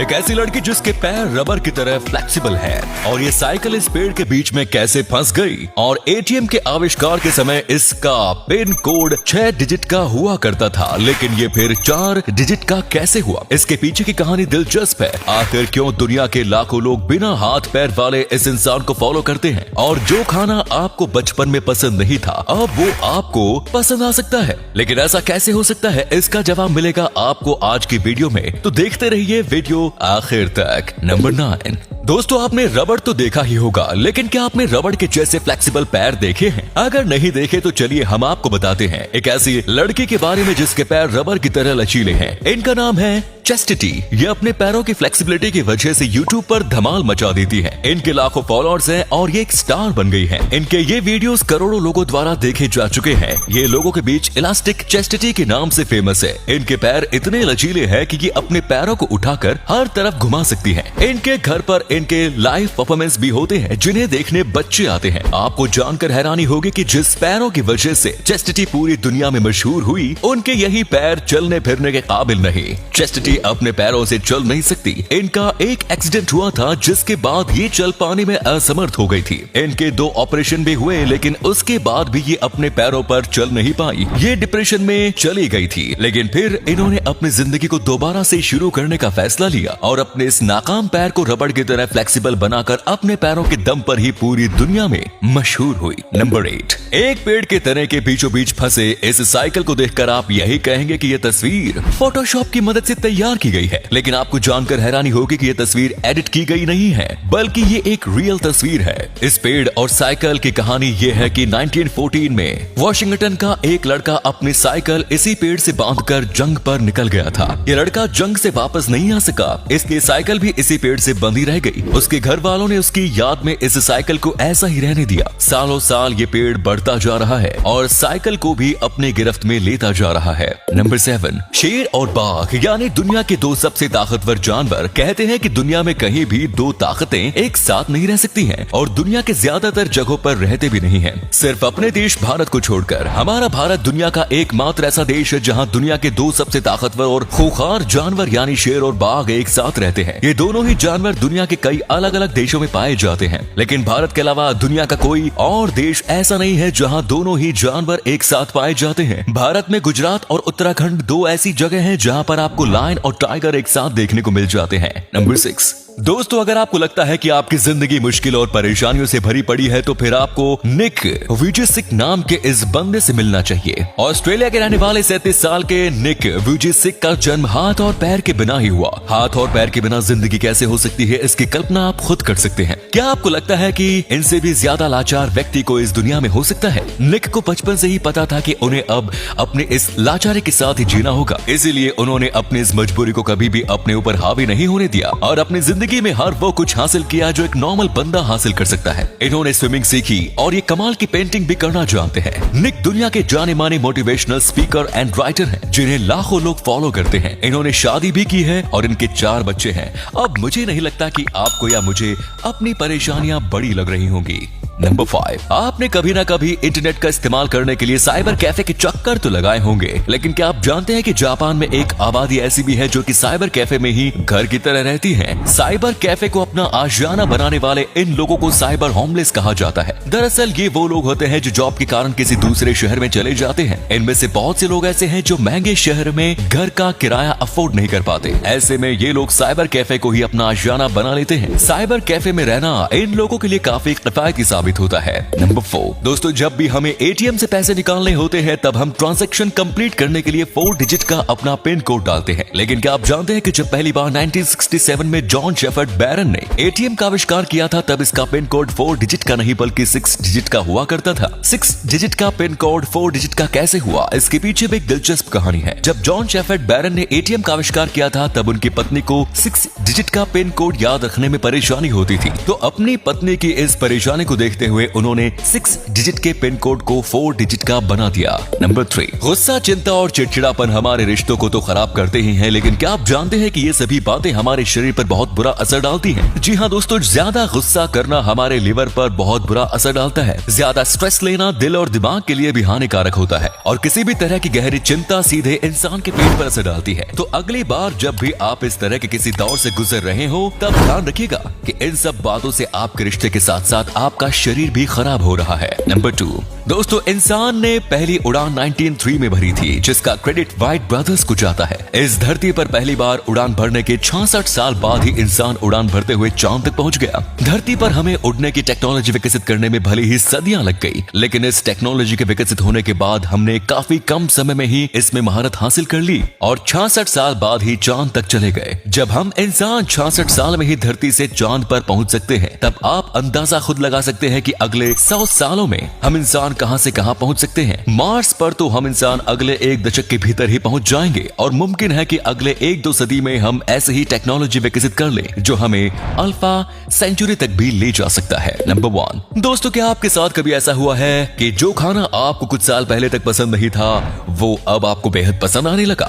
एक ऐसी लड़की जिसके पैर रबर की तरह फ्लेक्सिबल है, और ये साइकिल इस पेड़ के बीच में कैसे फंस गई, और एटीएम के आविष्कार के समय इसका पिन कोड 6 डिजिट का हुआ करता था, लेकिन ये फिर 4 डिजिट का कैसे हुआ। इसके पीछे की कहानी दिलचस्प है। आखिर क्यों दुनिया के लाखों लोग बिना हाथ पैर वाले इस इंसान को फॉलो करते हैं, और जो खाना आपको बचपन में पसंद नहीं था अब वो आपको पसंद आ सकता है। लेकिन ऐसा कैसे हो सकता है, इसका जवाब मिलेगा आपको आज की वीडियो में, तो देखते रहिए वीडियो आखिर तक। नंबर 9। दोस्तों, आपने रबड़ तो देखा ही होगा, लेकिन क्या आपने रबड़ के जैसे फ्लेक्सिबल पैर देखे हैं? अगर नहीं देखे तो चलिए हम आपको बताते हैं एक ऐसी लड़की के बारे में जिसके पैर रबड़ की तरह लचीले हैं। इनका नाम है चेस्टिटी। ये अपने पैरों की फ्लेक्सिबिलिटी की वजह से यूट्यूब पर धमाल मचा देती है। इनके लाखों फॉलोअर्स हैं और ये एक स्टार बन गई है। इनके ये वीडियोस करोड़ों लोगों द्वारा देखे जा चुके हैं। ये लोगों के बीच इलास्टिक चेस्टिटी के नाम से फेमस है। इनके पैर इतने लचीले हैं कि ये अपने पैरों को उठाकर हर तरफ घुमा सकती है। इनके घर पर इनके लाइव परफॉर्मेंस भी होते हैं, जिन्हें देखने बच्चे आते हैं। आपको जानकर हैरानी होगी कि जिस पैरों की वजह से चेस्टिटी पूरी दुनिया में मशहूर हुई, उनके यही पैर चलने फिरने के काबिल नहीं। चेस्टिटी अपने पैरों से चल नहीं सकती। इनका एक एक्सीडेंट हुआ था, जिसके बाद ये चल पाने में असमर्थ हो गई थी। इनके 2 ऑपरेशन भी हुए, लेकिन उसके बाद भी ये अपने पैरों पर चल नहीं पाई। ये डिप्रेशन में चली गई थी, लेकिन फिर इन्होंने अपनी जिंदगी को दोबारा से शुरू करने का फैसला लिया और अपने इस नाकाम पैर को रबड़ की तरह फ्लेक्सिबल बनाकर अपने पैरों के दम पर ही पूरी दुनिया में मशहूर हुई। नंबर 8। एक पेड़ के तने के बीचों बीच फंसे इस साइकिल को देखकर आप यही कहेंगे कि यह तस्वीर फोटोशॉप की मदद से तैयार की गई है, लेकिन आपको जानकर हैरानी होगी कि यह तस्वीर एडिट की गई नहीं है, बल्कि ये एक रियल तस्वीर है। इस पेड़ और साइकिल की कहानी ये है कि 1914 में वॉशिंगटन का एक लड़का अपनी साइकिल इसी पेड़ से बांधकर जंग पर निकल गया था। ये लड़का जंग से वापस नहीं आ सका, इसलिए साइकिल भी इसी पेड़ से बंधी रह गई। उसके घर वालों ने उसकी याद में इस साइकिल को ऐसा ही रहने दिया। सालों साल ये पेड़ बढ़ता जा रहा है और साइकिल को भी अपनी गिरफ्त में लेता जा रहा है। नंबर 7। शेर और बाघ यानी दुनिया के 2 सबसे ताकतवर जानवर। कहते हैं कि दुनिया में कहीं भी 2 ताकतें एक साथ नहीं रह सकती हैं, और दुनिया के ज्यादातर जगहों पर रहते भी नहीं हैं। सिर्फ अपने देश भारत को छोड़कर हमारा भारत दुनिया का एकमात्र ऐसा देश है जहां दुनिया के 2 सबसे ताकतवर और खूंखार जानवर यानी शेर और बाघ एक साथ रहते हैं। ये दोनों ही जानवर दुनिया के कई अलग अलग देशों में पाए जाते हैं, लेकिन भारत के अलावा दुनिया का कोई और देश ऐसा नहीं है जहां दोनों ही जानवर एक साथ पाए जाते हैं। भारत में गुजरात और उत्तराखंड 2 ऐसी जगह हैं जहां पर आपको लायन और टाइगर एक साथ देखने को मिल जाते हैं। नंबर 6। दोस्तों, अगर आपको लगता है कि आपकी जिंदगी मुश्किल और परेशानियों से भरी पड़ी है, तो फिर आपको निक वुजिसिक नाम के इस बंदे से मिलना चाहिए। ऑस्ट्रेलिया के रहने वाले 37 साल के निक वुजिसिक का जन्म हाथ और पैर के बिना ही हुआ। हाथ और पैर के बिना जिंदगी कैसे हो सकती है, इसकी कल्पना आप खुद कर सकते हैं। क्या आपको लगता है कि इनसे भी ज्यादा लाचार व्यक्ति को इस दुनिया में हो सकता है? निक को बचपन से ही पता था कि उन्हें अब अपने इस लाचारी के साथ ही जीना होगा, इसीलिए उन्होंने अपनी इस मजबूरी को कभी भी अपने ऊपर हावी नहीं होने दिया और अपनी जिंदगी में हर वो कुछ हासिल किया जो एक नॉर्मल बंदा हासिल कर सकता है। इन्होंने स्विमिंग सीखी और ये कमाल की पेंटिंग भी करना जानते हैं। निक दुनिया के जाने माने मोटिवेशनल स्पीकर एंड राइटर हैं, जिन्हें लाखों लोग फॉलो करते हैं। इन्होंने शादी भी की है और इनके 4 बच्चे हैं। अब मुझे नहीं लगता कि आपको या मुझे अपनी परेशानियां बड़ी लग रही होंगी। नंबर 5। आपने कभी ना कभी इंटरनेट का इस्तेमाल करने के लिए साइबर कैफे के चक्कर तो लगाए होंगे, लेकिन क्या आप जानते हैं कि जापान में एक आबादी ऐसी भी है जो कि साइबर कैफे में ही घर की तरह रहती है। साइबर कैफे को अपना आशियाना बनाने वाले इन लोगों को साइबर होमलेस कहा जाता है। दरअसल ये वो लोग होते हैं जो जॉब के कारण किसी दूसरे शहर में चले जाते हैं। इनमें से बहुत से लोग ऐसे हैं जो महंगे शहर में घर का किराया अफोर्ड नहीं कर पाते। ऐसे में ये लोग साइबर कैफे को ही अपना आशियाना बना लेते हैं। साइबर कैफे में रहना इन लोगों के लिए काफी किफायती साबित होता है। नंबर 4। दोस्तों, जब भी हमें एटीएम से पैसे निकालने होते हैं, तब हम ट्रांजैक्शन कंप्लीट करने के लिए 4 डिजिट का अपना पिन कोड डालते हैं। लेकिन क्या आप जानते हैं कि जब पहली बार 1967 में जॉन शेफर्ड बैरन ने एटीएम का आविष्कार किया था, तब इसका पिन कोड 4 डिजिट का नहीं बल्कि 6 डिजिट का हुआ करता था। 6 डिजिट का पिन कोड 4 डिजिट का कैसे हुआ, इसके पीछे भी एक दिलचस्प कहानी है। जब जॉन शेफर्ड बैरन ने एटीएम का आविष्कार किया था, तब उनकी पत्नी को 6 डिजिट का पिन कोड याद रखने में परेशानी होती थी। तो अपनी पत्नी की इस परेशानी को देखते देखते हुए उन्होंने 6 डिजिट के पिन कोड को 4 डिजिट का बना दिया। नंबर 3, गुस्सा, चिंता और चिड़चिड़ापन हमारे रिश्तों को तो खराब करते ही हैं, लेकिन क्या आप जानते हैं कि ये सभी बातें हमारे शरीर पर बहुत बुरा असर डालती हैं? जी हाँ दोस्तों, ज्यादा गुस्सा करना हमारे लिवर पर बहुत बुरा असर डालता है। ज्यादा स्ट्रेस लेना दिल और दिमाग के लिए भी हानिकारक होता है और किसी भी तरह की गहरी चिंता सीधे इंसान के पेट पर असर डालती है। तो अगली बार जब भी आप इस तरह के किसी दौर से गुजर रहे हो, तब ध्यान रखिएगा कि इन सब बातों से आपके रिश्ते के साथ साथ आपका शरीर भी खराब हो रहा है। नंबर 2, दोस्तों, इंसान ने पहली उड़ान 1903 में भरी थी, जिसका क्रेडिट राइट ब्रदर्स को जाता है। इस धरती पर पहली बार उड़ान भरने के 66 साल बाद ही इंसान उड़ान भरते हुए चांद तक पहुंच गया। धरती पर हमें उड़ने की टेक्नोलॉजी विकसित करने में भले ही सदियां लग गई, लेकिन इस टेक्नोलॉजी के विकसित होने के बाद हमने काफी कम समय में ही इसमें महारत हासिल कर ली और 66 साल बाद ही चांद तक चले गए। जब हम इंसान 66 साल में ही धरती से चांद पर पहुंच सकते हैं, तब आप अंदाजा खुद लगा सकते हैं कि अगले 100 सालों में हम इंसान कहां से कहां पहुंच सकते हैं। मार्स पर तो हम इंसान अगले 1 दशक के भीतर ही पहुंच जाएंगे और मुमकिन है कि अगले 1-2 सदी में हम ऐसे ही टेक्नोलॉजी विकसित कर लें जो हमें अल्फा सेंचुरी तक भी ले जा सकता है। नंबर 1, दोस्तों, क्या आपके साथ कभी ऐसा हुआ है कि जो खाना आपको कुछ साल पहले तक पसंद नहीं था, वो अब आपको बेहद पसंद आने लगा?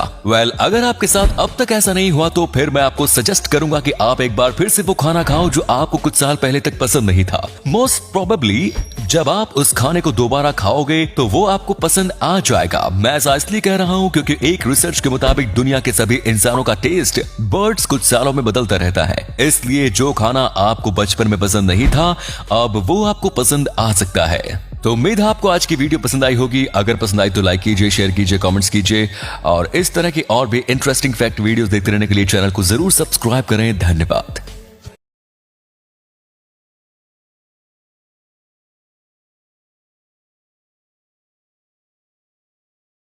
अगर आपके साथ अब तक ऐसा नहीं हुआ, तो फिर मैं आपको सजेस्ट करूंगा कि आप एक बार फिर से वो खाना खाओ जो आपको कुछ साल पहले तक पसंद नहीं था। मोस्ट प्रोबेबली जब आप उस खाने को दोबारा खाओगे तो वो आपको पसंद आ जाएगा। मैं ऐसा इसलिए कह रहा हूँ क्योंकि एक रिसर्च के मुताबिक दुनिया के सभी इंसानों का टेस्ट बर्ड्स कुछ सालों में बदलता रहता है। इसलिए जो खाना आपको बचपन में पसंद नहीं था, अब वो आपको पसंद आ सकता है। तो उम्मीद है आपको आज की वीडियो पसंद आई होगी। अगर पसंद आई तो लाइक कीजिए, शेयर कीजिए, कमेंट्स कीजिए और इस तरह की और भी इंटरेस्टिंग फैक्ट वीडियोस देखते रहने के लिए चैनल को जरूर सब्सक्राइब करें। धन्यवाद।